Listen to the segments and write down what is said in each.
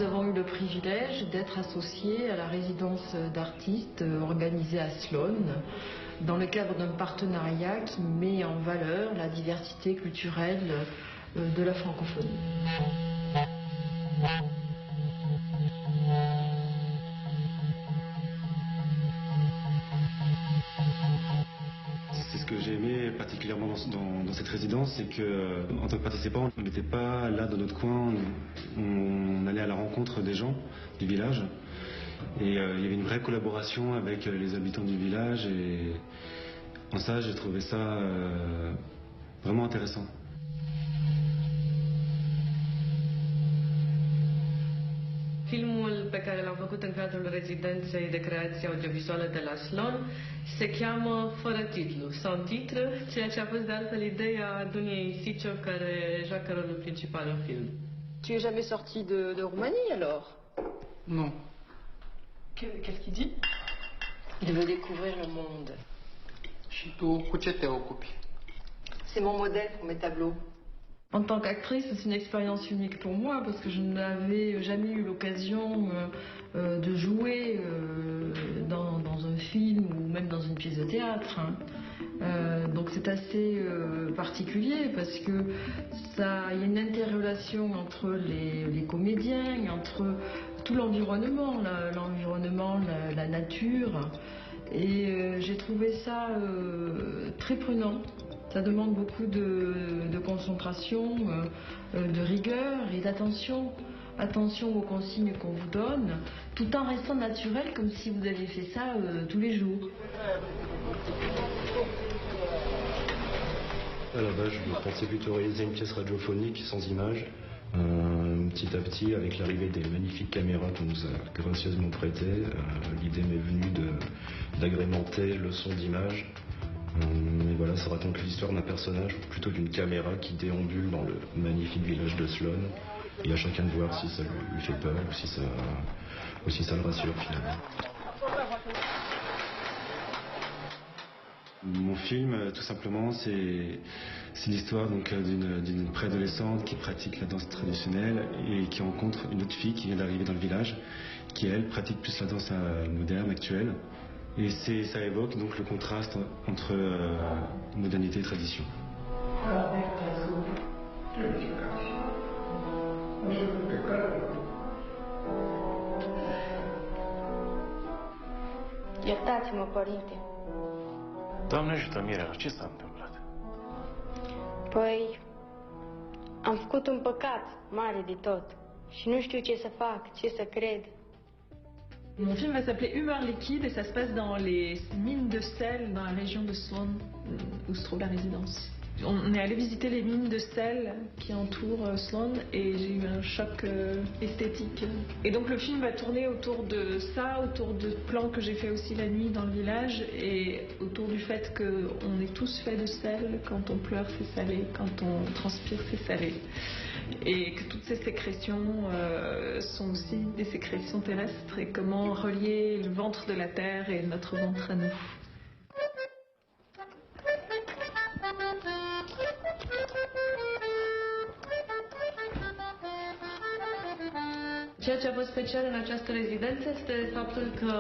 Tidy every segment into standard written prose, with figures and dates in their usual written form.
avons eu le privilège d'être associés à la résidence d'artistes organisée à Sloan dans le cadre d'un partenariat qui met en valeur la diversité culturelle de la francophonie. C'est ce que j'ai aimé particulièrement dans cette résidence, c'est que en tant que participant, on n'était pas là dans notre coin, on allait à la rencontre des gens du village et il y avait une vraie collaboration avec les habitants du village et en ça j'ai trouvé ça vraiment intéressant. Filmul pe care l-am făcut în cadrul rezidenței de creație audiovizuală de la Sloan se cheamă Fără titlu, sans titre, ceea ce a fost de altfel ideea Duniei Sicio, care joacă rolul principal în film. Tu es jamais sorti de Roumanie alors? Non. Qu'est-ce qu'il dit? Il veut découvrir le monde. Și tu cu ce te ocupi? C'est mon modèle pour mes tableaux. En tant qu'actrice, c'est une expérience unique pour moi parce que je n'avais jamais eu l'occasion de jouer dans un film ou même dans une pièce de théâtre. Donc c'est assez particulier parce que il y a une interrelation entre les comédiens, entre tout l'environnement, la nature. Et j'ai trouvé ça très prenant. Ça demande beaucoup de concentration, de rigueur et d'attention. Attention aux consignes qu'on vous donne, tout en restant naturel comme si vous aviez fait ça tous les jours. À la base, je pensais plutôt réaliser une pièce radiophonique sans images. Petit à petit, avec l'arrivée des magnifiques caméras qu'on nous a gracieusement prêtées, l'idée m'est venue d'agrémenter le son d'image. Et voilà, ça raconte l'histoire d'un personnage, ou plutôt d'une caméra qui déambule dans le magnifique village de Sloan. Et à chacun de voir si ça lui fait peur ou si ça le rassure finalement. Mon film, tout simplement, c'est l'histoire d'une préadolescente qui pratique la danse traditionnelle et qui rencontre une autre fille qui vient d'arriver dans le village, qui elle pratique plus la danse moderne, actuelle. Et ça évoque donc le contraste entre modernité et tradition. Iertați-mă, părinte. Doamne ajută, Mirela, ce s-a întâmplat? Păi, am făcut un păcat mare de tot și nu știu ce să fac, ce să cred. Mon film va s'appeler Humeur liquide et ça se passe dans les mines de sel dans la région de Sloan, où se trouve la résidence. On est allé visiter les mines de sel qui entourent Sloan et j'ai eu un choc esthétique. Et donc le film va tourner autour de ça, autour de plans que j'ai fait aussi la nuit dans le village et autour du fait qu'on est tous faits de sel, quand on pleure c'est salé, quand on transpire c'est salé. Et que toutes ces sécrétions sont aussi des sécrétions terrestres et comment relier le ventre de la terre et notre ventre à nous. Ceea ce a fost special în această rezidență este faptul că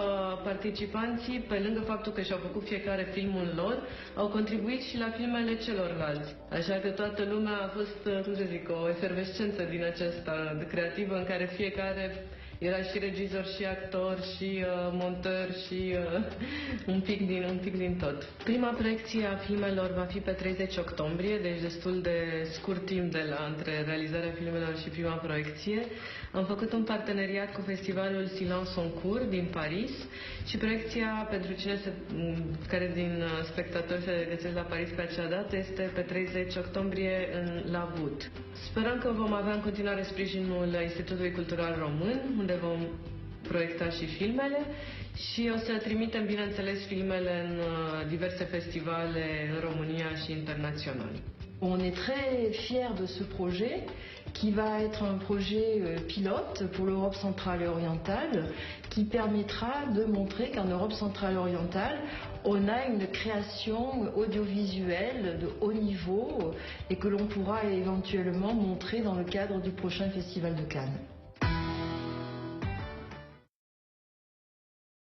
participanții, pe lângă faptul că și-au făcut fiecare filmul lor, au contribuit și la filmele celorlalți. Așa că toată lumea a fost, cum să zic, o efervescență din aceasta creativă în care fiecare era și regizor, și actor, și monteur, și un pic din tot. Prima proiecție a filmelor va fi pe 30 octombrie, deci destul de scurt timp între realizarea filmelor și prima proiecție. Am făcut un parteneriat cu festivalul Silence en Cours din Paris și proiecția pentru care din spectatori se găsesc la Paris pe acea dată este pe 30 octombrie la Vut. Sperăm că vom avea în continuare sprijinul Institutului Cultural Român, unde vom proiecta și filmele și o să trimitem, bineînțeles, filmele în diverse festivale în România și internațional. On est très fiers de ce projet qui va être un projet pilote pour l'Europe centrale et orientale qui permettra de montrer qu'en Europe centrale et orientale, on a une création audiovisuelle de haut niveau et que l'on pourra éventuellement montrer dans le cadre du prochain Festival de Cannes.